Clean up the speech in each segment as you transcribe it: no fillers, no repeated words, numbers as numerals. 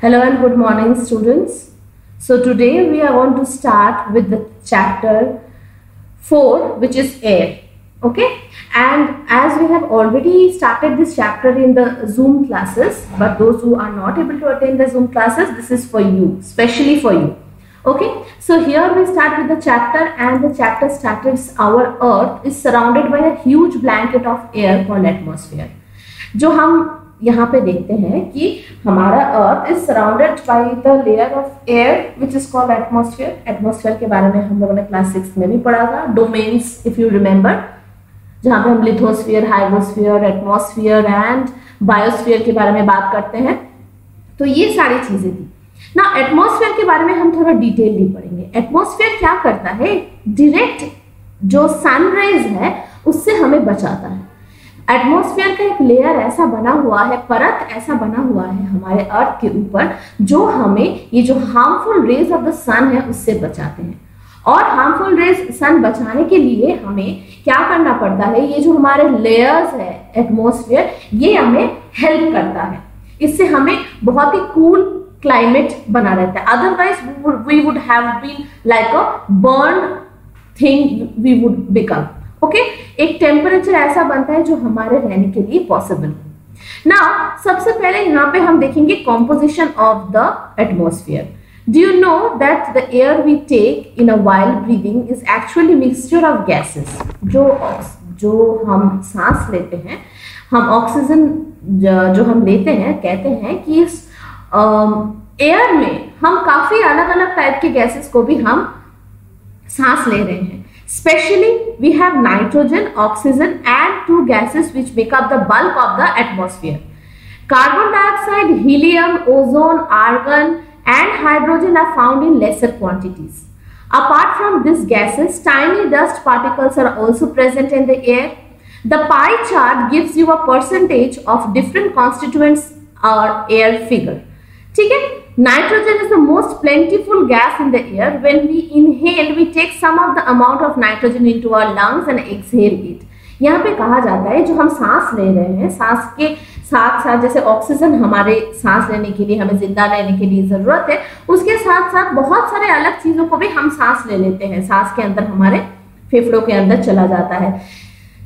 Hello and good morning, students. So today we are going to start with the chapter 4, which is air. Okay, and as we have already started this chapter in the Zoom classes, but those who are not able to attend the Zoom classes, this is for you, specially for you. Okay, so here we start with the chapter, and the chapter starts our earth is surrounded by a huge blanket of air called atmosphere. जो हम यहाँ पे देखते हैं कि हमारा earth is surrounded by the layer of air which is called atmosphere. Atmosphere के बारे में हम लोगों ने क्लास 6 में भी पढ़ा था, डोमेन्स इफ यू रिमेम्बर, जहाँ पे हम lithosphere, hydrosphere, atmosphere and biosphere के बारे में बात करते हैं. तो ये सारी चीजें थी ना. एटमॉस्फेयर के बारे में हम थोड़ा डिटेलली पढ़ेंगे. एटमॉस्फेयर क्या करता है, डायरेक्ट जो सन रेज है उससे हमें बचाता है. एटमॉस्फेयर का एक लेयर ऐसा बना हुआ है, परत ऐसा बना हुआ है हमारे अर्थ के ऊपर, जो हमें ये जो हार्मफुल रेज ऑफ द सन है उससे बचाते हैं. और हार्मफुल रेज सन बचाने के लिए हमें क्या करना पड़ता है, ये जो हमारे लेयर्स है एटमॉस्फेयर, ये हमें हेल्प करता है. इससे हमें बहुत ही कूल क्लाइमेट बना रहता है. Otherwise we would have been like a burn thing we would become. Okay, एक टेम्परेचर ऐसा बनता है जो हमारे रहने के लिए पॉसिबल है. ना सबसे पहले यहाँ पे हम देखेंगे composition of the atmosphere. Do you know that the air we take in a while breathing is actually mixture of gases. जो हम सांस लेते हैं, हम ऑक्सीजन जो हम लेते हैं, कहते हैं कि इस एयर में हम काफी अलग अलग टाइप के गैसेस को भी हम सांस ले रहे हैं. Especially, we have nitrogen, oxygen, and two gases which make up the bulk of the atmosphere. Carbon dioxide, helium, ozone, argon, and hydrogen are found in lesser quantities. Apart from these gases, tiny dust particles are also present in the air. The pie chart gives you a percentage of different constituents or air figure. ठीक है? Nitrogen is the most plentiful gas in the air. When we inhale, we take some of the amount of nitrogen into our lungs and exhale it. यहाँ पे कहा जाता है जो हम सांस ले रहे हैं, सांस के साथ साथ जैसे ऑक्सीजन हमारे सांस लेने के लिए, हमें जिंदा रहने के लिए जरूरत है, उसके साथ साथ बहुत सारे अलग चीजों को भी हम सांस ले लेते हैं. सांस के अंदर हमारे फेफड़ों के अंदर चला जाता है.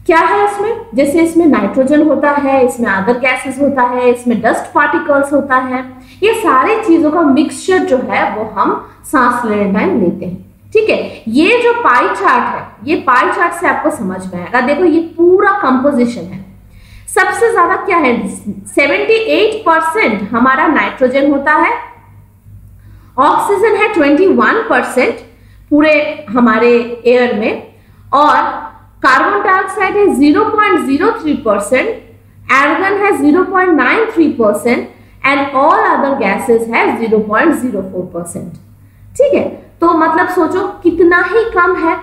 क्या है इसमें, जैसे इसमें नाइट्रोजन होता है, इसमें अदर गैसेस होता है, इसमें डस्ट पार्टिकल्स होता है. ये सारी चीजों का मिक्सचर जो है वो हम सांस लेने टाइम लेते हैं. ठीक है, ये जो पाई चार्ट है, ये पाई चार्ट से आपको समझ में आएगा. देखो ये पूरा कंपोजिशन है. सबसे ज्यादा क्या है, 78% हमारा नाइट्रोजन होता है, ऑक्सीजन है 21% पूरे हमारे एयर में, और कार्बन डाइऑक्साइड है 0.03%, आर्गन है 0.93%, एंड ऑल अदर गैसेस है 0.04%. ठीक है, तो मतलब सोचो कितना ही कम है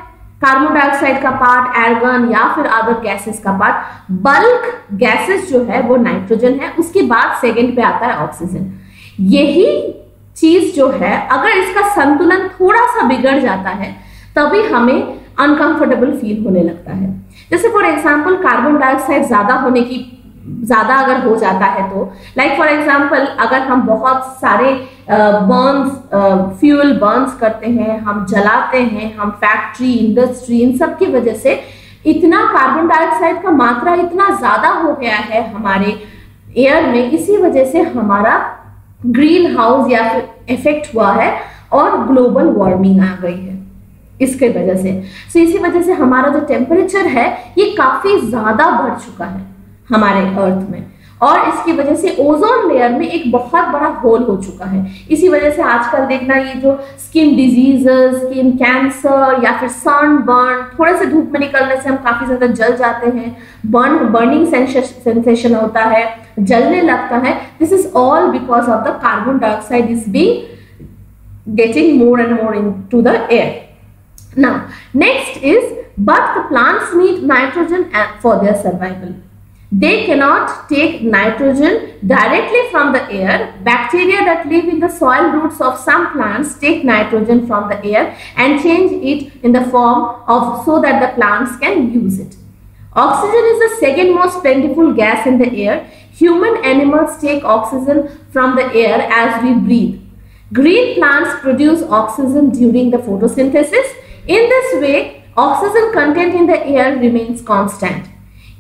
कार्बन डाइऑक्साइड का पार्ट, आर्गन या फिर अदर गैसेस का पार्ट. बल्क गैसेस जो है वो नाइट्रोजन है, उसके बाद सेकंड पे आता है ऑक्सीजन. यही चीज जो है, अगर इसका संतुलन थोड़ा सा बिगड़ जाता है तभी हमें अनकंफर्टेबल फील होने लगता है. जैसे फॉर एग्जांपल कार्बन डाइऑक्साइड ज्यादा अगर हो जाता है तो, लाइक फॉर एग्जांपल अगर हम बहुत सारे फ्यूल बर्न्स करते हैं, हम जलाते हैं, हम फैक्ट्री, इंडस्ट्री, इन सब की वजह से इतना कार्बन डाइऑक्साइड का मात्रा इतना ज्यादा हो गया है हमारे एयर में, इसी वजह से हमारा ग्रीन हाउस या फिर इफेक्ट हुआ है और ग्लोबल वार्मिंग आ गई है इसके वजह से. सो इसी वजह से हमारा जो टेम्परेचर है ये काफी ज्यादा बढ़ चुका है हमारे अर्थ में, और इसकी वजह से ओजोन लेयर में एक बहुत बड़ा होल हो चुका है. इसी वजह से आजकल देखना ये जो स्किन डिजीजेस, स्किन कैंसर या फिर सन बर्न, थोड़े से धूप में निकलने से हम काफी ज्यादा जल जाते हैं, बर्निंग सेंसेशन होता है, जलने लगता है. This is all because of the carbon dioxide is being getting more and more into the air. Now, next is, but the plants need nitrogen for their survival. They cannot take nitrogen directly from the air. Bacteria that live in the soil roots of some plants take nitrogen from the air and change it in the form of, so that the plants can use it. Oxygen is the second most plentiful gas in the air. Human animals take oxygen from the air as we breathe. Green plants produce oxygen during the photosynthesis. In this way, oxygen content in the air remains constant.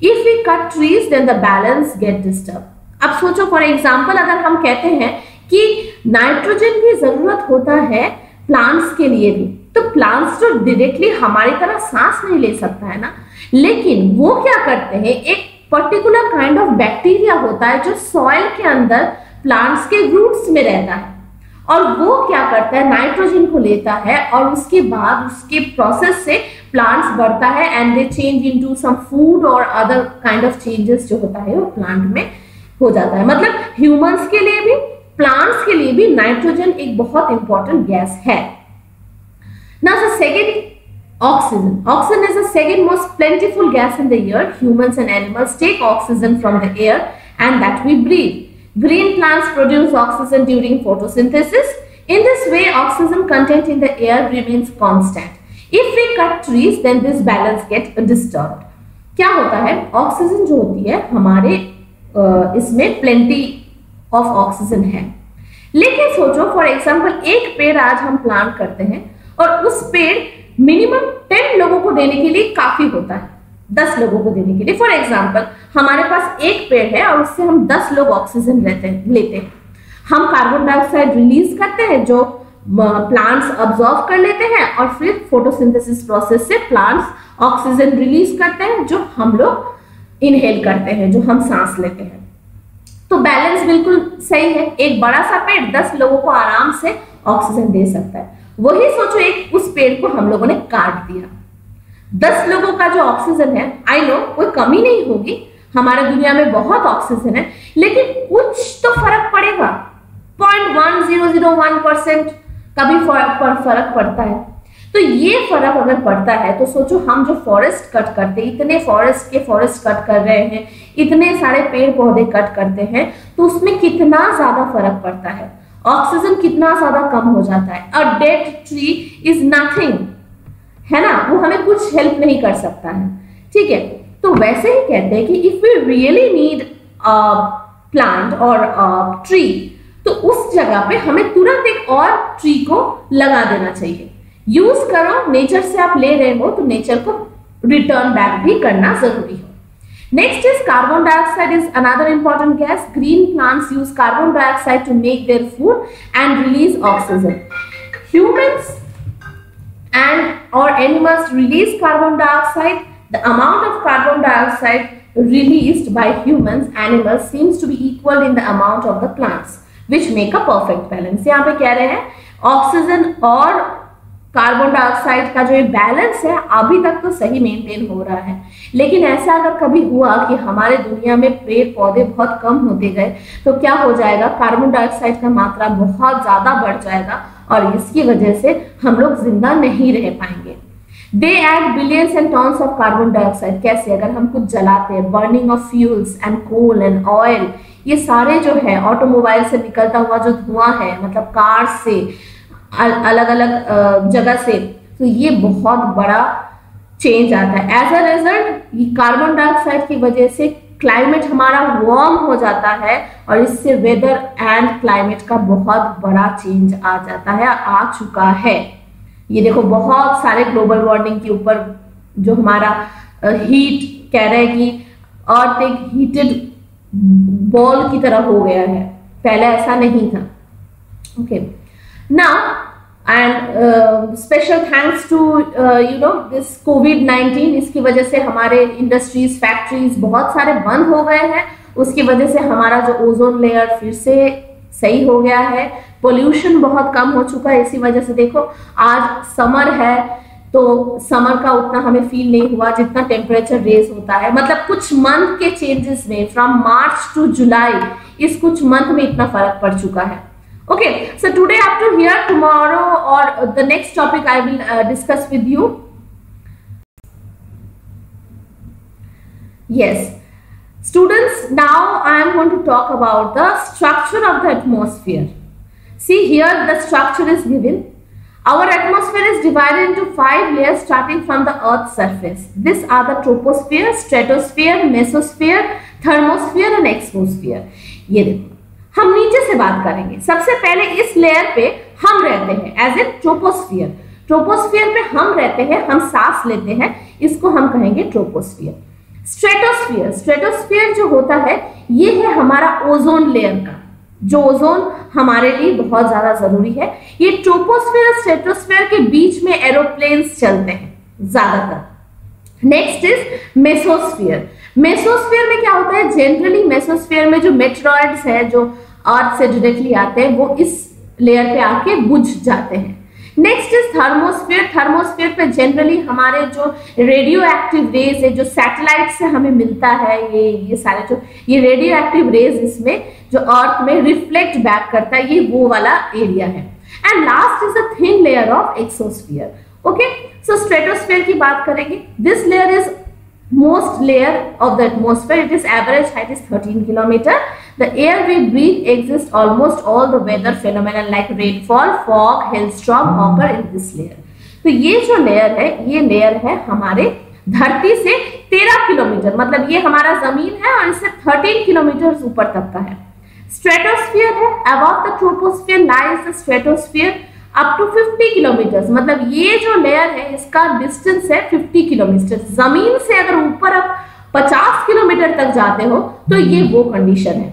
If we cut trees, then the balance get disturbed. अब सोचो for example अगर हम कहते हैं कि nitrogen की जरूरत होता है प्लांट्स के लिए भी, तो प्लांट्स जो डायरेक्टली हमारी तरह सांस नहीं ले सकता है ना, लेकिन वो क्या करते हैं, एक पर्टिकुलर काइंड ऑफ बैक्टीरिया होता है जो सॉइल के अंदर प्लांट्स के रूट्स में रहता है, और वो क्या करता है, नाइट्रोजन को लेता है और उसके बाद उसके प्रोसेस से प्लांट्स बढ़ता है and they change into some food और अदर काइंड ऑफ चेंजेस जो होता है वो प्लांट में हो जाता है। मतलब ह्यूमंस के लिए भी प्लांट्स के लिए भी नाइट्रोजन एक बहुत इंपॉर्टेंट गैस है। Now the second, oxygen. Oxygen is the second most plentiful gas in the air. Humans and animals take oxygen from the air and that we breathe. Green plants produce oxygen during photosynthesis. In this way, oxygen content in the air remains constant. If we cut trees, then this balance gets disturbed. क्या होता है, oxygen जो होती है हमारे इसमें plenty of oxygen है, लेकिन सोचो फॉर एग्जांपल एक पेड़ आज हम प्लांट करते हैं और उस पेड़ मिनिमम 10 लोगों को देने के लिए काफी होता है, 10 लोगों को देने के लिए। फॉर एग्जांपल हमारे पास एक पेड़ है और उससे हम 10 लोग ऑक्सीजन लेते हैं। हम कार्बन डाइऑक्साइड रिलीज करते हैं जो प्लांट्स अब्सॉर्ब कर लेते हैं और फिर फोटोसिंथेसिस प्रोसेस से प्लांट्स ऑक्सीजन रिलीज करते हैं जो हम लोग इनहेल करते हैं, जो हम सांस लेते हैं। तो बैलेंस बिल्कुल सही है, एक बड़ा सा पेड़ 10 लोगों को आराम से ऑक्सीजन दे सकता है। वही सोचो एक उस पेड़ को हम लोगों ने काट दिया, 10 लोगों का जो ऑक्सीजन है, आई नो कोई कमी नहीं होगी, हमारे दुनिया में बहुत ऑक्सीजन है, लेकिन कुछ तो फर्क पड़ेगा, 0.1001% का भी फर्क पड़ता है। तो ये फर्क अगर पड़ता है तो सोचो हम जो फॉरेस्ट कट करते हैं, इतने फॉरेस्ट कट कर रहे हैं, इतने सारे पेड़ पौधे कट करते हैं, तो उसमें कितना ज्यादा फर्क पड़ता है, ऑक्सीजन कितना ज्यादा कम हो जाता है। A dead tree is nothing, है ना, वो हमें कुछ हेल्प नहीं कर सकता है, ठीक है। तो वैसे ही कहते हैं कि if we really need plant और ट्री, तो उस जगह पे हमें तुरंत एक और ट्री को लगा देना चाहिए। यूज करो, नेचर से आप ले रहे हो तो नेचर को रिटर्न बैक भी करना जरूरी है। Next is carbon dioxide is another important gas. Green plants use carbon dioxide to make their food and release oxygen. Humans and or animals release carbon dioxide. The amount of carbon dioxide released by humans, animals seems to be equal in the amount of the plants, which make a perfect balance. यहाँ पे कह रहे हैं oxygen और carbon dioxide का जो balance है अभी तक तो सही मेंटेन हो रहा है, लेकिन ऐसा अगर कभी हुआ कि हमारे दुनिया में पेड़ पौधे बहुत कम होते गए तो क्या हो जाएगा, कार्बन डाइऑक्साइड का मात्रा बहुत ज्यादा बढ़ जाएगा और इसकी वजह से हम लोग जिंदा नहीं रह पाएंगे। They add billions and tons of carbon dioxide. कैसे, अगर हम कुछ जलाते हैं, burning of fuels and coal and oil, ये सारे जो है ऑटोमोबाइल से निकलता हुआ जो धुआं है, मतलब कार से अलग अलग जगह से, तो ये बहुत बड़ा चेंज आता है। एज अ रिजल्ट ये कार्बन डाइऑक्साइड की वजह से क्लाइमेट हमारा वार्म हो जाता है और इससे वेदर एंड क्लाइमेट का बहुत बड़ा चेंज आ जाता है, आ चुका है। ये देखो बहुत सारे ग्लोबल वार्मिंग के ऊपर जो हमारा हीट कह रहे हैं कि अर्थ एक हीटेड बॉल की तरह हो गया है, पहले ऐसा नहीं था। Okay, now and special thanks to this COVID-19, इसकी वजह से हमारे इंडस्ट्रीज फैक्ट्रीज बहुत सारे बंद हो गए हैं, उसकी वजह से हमारा जो ओजोन लेयर फिर से सही हो गया है, पोल्यूशन बहुत कम हो चुका है। इसी वजह से देखो आज समर है तो समर का उतना हमें फील नहीं हुआ जितना टेम्परेचर रेज होता है, मतलब कुछ मंथ के चेंजेस में फ्रॉम मार्च टू जुलाई, इस कुछ मंथ में इतना फर्क पड़ चुका है। Okay, so today up to here, tomorrow or the next topic I will discuss with you. Yes, students, now I am going to talk about the structure of the atmosphere. See here the structure is given. Our atmosphere is divided into 5 layers starting from the Earth's surface. These are the troposphere, stratosphere, mesosphere, thermosphere and exosphere. ये देखो हम नीचे से बात करेंगे। सबसे पहले इस लेयर पे हम रहते हैं एज ए ट्रोपोस्फियर। ट्रोपोस्फियर पे हम रहते हैं, हम सांस लेते हैं, इसको हम कहेंगे ट्रोपोस्फियर। स्ट्रेटोस्फियर, स्ट्रेटोस्फियर जो होता है ये है हमारा ओजोन लेयर का, जो ओजोन हमारे लिए बहुत ज्यादा जरूरी है। ये ट्रोपोस्फियर और स्ट्रेटोस्फियर के बीच में एरोप्लेन्स चलते हैं ज्यादातर। Next is mesosphere. मेसोस्फियर में क्या होता है, जनरली मेसोस्फियर में जो मेटेरॉइड्स है जो अर्थ से डायरेक्टली आते हैं वो इस लेयर पे आके बुझ जाते हैं। Next is thermosphere. थर्मोस्फियर पे जनरली हमारे जो रेडियो एक्टिव रेज है जो सैटेलाइट से हमें मिलता है, ये सारे जो ये रेडियो एक्टिव रेज इसमें जो अर्थ में रिफ्लेक्ट बैक करता है, ये वो वाला एरिया है। And last is a thin layer of exosphere. Okay, so stratosphere की बात करेंगे। This layer is most layer of the atmosphere. It is average height is 13 kilometer. The air we breathe exists almost all the weather phenomena like rainfall, fog, hailstorm occur in this layer. तो ये जो layer है ये layer है हमारे धरती से 13 kilometre, मतलब ये हमारा जमीन है और इससे 13 किलोमीटर ऊपर तक का है। स्ट्रेटोस्फियर है, above the troposphere lies the stratosphere up to 50 kilometre, मतलब ये जो लेयर है इसका डिस्टेंस है 50 किलोमीटर। जमीन से अगर ऊपर आप 50 किलोमीटर तक जाते हो तो ये वो कंडीशन है।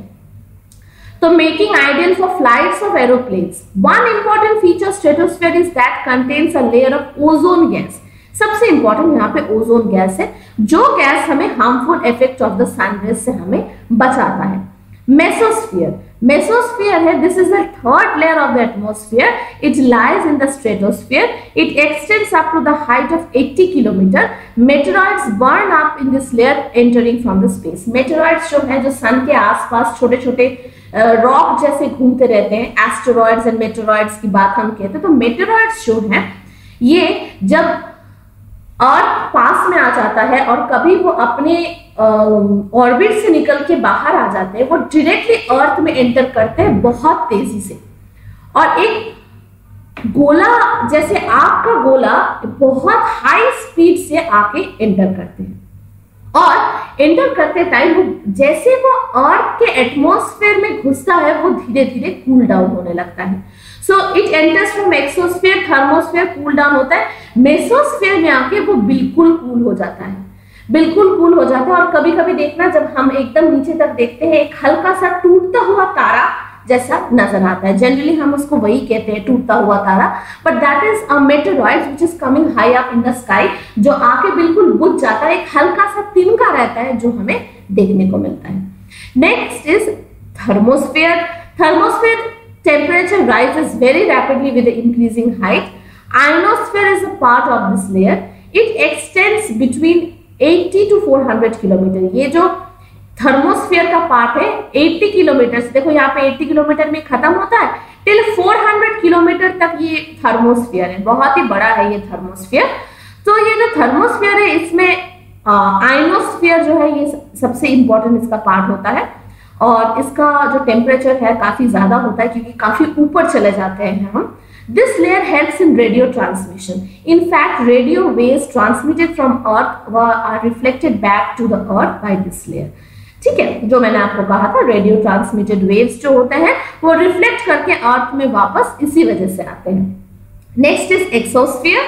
तो making ideal for flights of aeroplanes. One important feature stratosphere is that contains a layer of ozone gas. सबसे इंपॉर्टेंट यहाँ पे ओजोन गैस है, जो गैस हमें harmful effect of the sunrays से हमें बचाता है। मेसोस्फियर, मेसोस्फियर है, this is the third layer of the atmosphere. It lies in the stratosphere. It extends up to the height of 80 kilometre. Meteoroids burn up in this layer entering from the space. Meteoroids जो है जो सन के आसपास छोटे छोटे rock जैसे घूमते रहते हैं, एस्टेरॉइड्स एंड मेटेरॉइड्स की बात हम कहते हैं। तो मेटेरॉइड्स जो है ये जब अर्थ पास में आ जाता है और कभी वो अपने ऑर्बिट से निकल के बाहर आ जाते हैं, वो डायरेक्टली अर्थ में एंटर करते हैं बहुत तेजी से, और एक गोला जैसे आग का गोला बहुत हाई स्पीड से आके एंटर करते हैं। और एंटर करते टाइम वो जैसे वो अर्थ के एटमॉस्फेयर में घुसता है वो धीरे धीरे कूल डाउन होने लगता है। So it enters from exosphere, thermosphere, cool down होता है। मेसोस्फीयर में आके वो बिल्कुल कूल हो जाता है, बिल्कुल कूल हो जाता है। और कभी कभी देखना जब हम एकदम नीचे तक देखते हैं एक हल्का सा टूटता हुआ तारा जैसा नजर आता है। जनरली हम उसको वही कहते हैं, टूटता हुआ तारा, but that is a meteoroid which is coming high up in the sky, जो आके बिल्कुल बुझ जाता है। एक हल्का सा तिनका रहता है जो हमें देखने को मिलता है। Next is thermosphere. Thermosphere temperature rises very rapidly with the increasing height. Ionosphere is a part of this layer. It extends between 80 to 400 kilometre. ये जो थर्मोस्फीयर का पार्ट है 80 किलोमीटर, देखो यहाँ पे 80 किलोमीटर में खत्म होता है, टिल 400 किलोमीटर तक ये थर्मोस्फीयर है। बहुत ही बड़ा है ये थर्मोस्फीयर। तो ये जो थर्मोस्फीयर है इसमें आयनोस्फीयर जो है ये सबसे इंपॉर्टेंट इसका पार्ट होता है, और इसका जो टेम्परेचर है काफी ज्यादा होता है क्योंकि काफी ऊपर चले जाते हैं हम। This layer helps in radio transmission. In fact radio waves transmitted from earth are reflected back to the earth by this layer. ठीक है, जो मैंने आपको कहा था रेडियो ट्रांसमिटेड वेव्स जो होते हैं वो रिफ्लेक्ट करके अर्थ में वापस इसी वजह से आते हैं। Next is exosphere.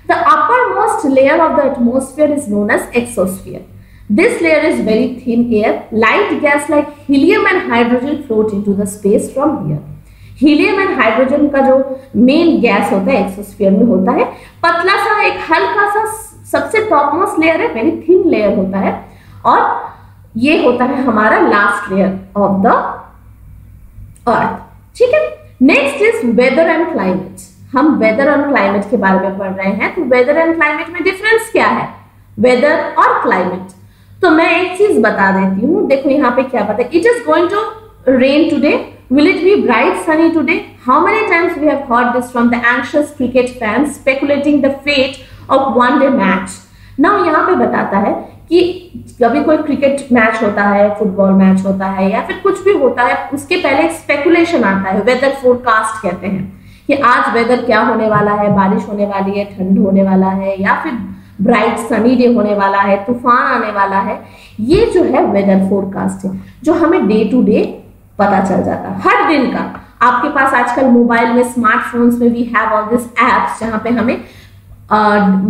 The upper most layer of the atmosphere is known as exosphere. This layer is very thin air. Light gas like helium and hydrogen float into the space from here. Helium and hydrogen का जो main gas होता है exosphere में होता है, पतला सा एक हल्का सा सबसे टॉप मोस्ट लेयर है, वेरी थिन लेयर होता है, और ये होता है हमारा last layer of the earth. ठीक है, next is whether and climate. हम वेदर एंड क्लाइमेट के बारे में पढ़ रहे हैं। तो वेदर एंड क्लाइमेट में डिफरेंस क्या है, वेदर और क्लाइमेट? तो मैं एक चीज बता देती हूँ, देखो यहाँ पे क्या बता, it is going to rain today, will it be bright sunny today? How many times we have heard this from the anxious cricket fans speculating the fate of one day match. Now यहाँ पे बताता है कि कभी कोई cricket match होता है, football match होता है, या फिर कुछ भी होता है, उसके पहले स्पेकुलेशन आता है, वेदर फोरकास्ट कहते हैं कि आज वेदर क्या होने वाला है, बारिश होने वाली है, ठंड होने वाला है, या फिर ब्राइट सनी डे होने वाला है, तूफान आने वाला है। ये जो है वेदर फोरकास्ट है जो हमें डे टू डे पता चल जाता है हर दिन का। आपके पास आजकल मोबाइल में, स्मार्टफोन्स में we have all this apps जहां पे हमें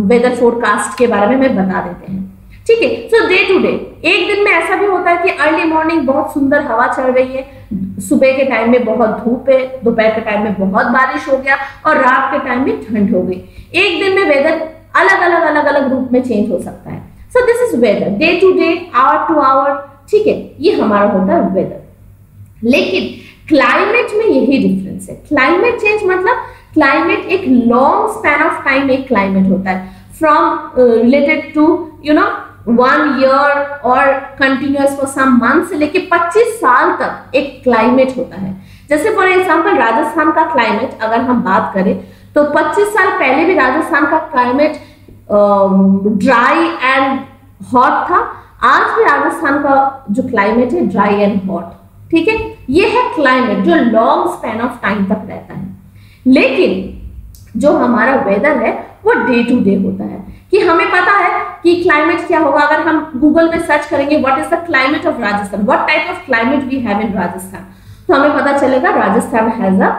वेदर फोरकास्ट के बारे में हमें बता देते हैं। ठीक है, सो डे टू डे एक दिन में ऐसा भी होता है कि अर्ली मॉर्निंग बहुत सुंदर हवा चल रही है, सुबह के टाइम में बहुत धूप है, दोपहर के टाइम में बहुत बारिश हो गया और रात के टाइम में ठंड हो गई। एक दिन में वेदर अलग अलग रूप में चेंज हो सकता है। So this is weather, day to day, hour to hour. ठीक है, ये हमारा होता है वेदर। लेकिन क्लाइमेट में यही डिफरेंस है। क्लाइमेट चेंज मतलब क्लाइमेट एक लॉन्ग स्पैन ऑफ टाइम एक क्लाइमेट होता है, फ्रॉम रिलेटेड टू 1 ईयर और कंटिन्यूअस फॉर सम मंथ से लेके 25 साल तक एक क्लाइमेट होता है। जैसे फॉर एग्जांपल राजस्थान का क्लाइमेट अगर हम बात करें तो 25 साल पहले भी राजस्थान का क्लाइमेट ड्राई एंड हॉट था। आज भी राजस्थान का जो क्लाइमेट है ड्राई एंड हॉट। ठीक है, ये है क्लाइमेट जो लॉन्ग स्पैन ऑफ टाइम तक रहता है। लेकिन जो हमारा वेदर है वो डे टू डे होता है कि हमें पता है कि क्लाइमेट क्या होगा। अगर हम गूगल में सर्च करेंगे what is the climate of Rajasthan, what type of climate we have in Rajasthan, तो हमें पता चलेगा Rajasthan has a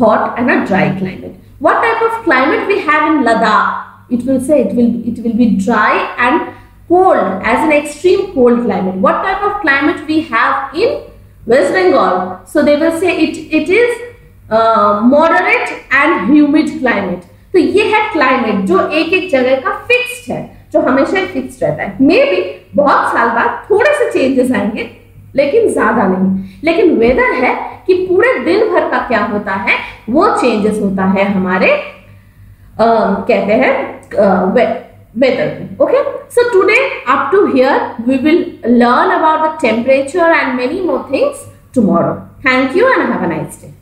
hot and a dry climate. What type of climate we have in Ladakh, it will be dry and cold, as an extreme cold climate. What type of climate we have in West Bengal? So they will say it is moderate and humid climate. तो ये है climate जो एक एक जगह का fixed है, जो हमेशा फिक्स्ड रहता है। मे बी बहुत साल बाद थोड़े से चेंजेस आएंगे लेकिन ज्यादा नहीं। लेकिन वेदर है कि पूरे दिन भर का क्या होता है वो चेंजेस होता है हमारे कहते हैं weather. Okay, so today up to here we will learn about the temperature and many more things tomorrow. Thank you and have a nice day.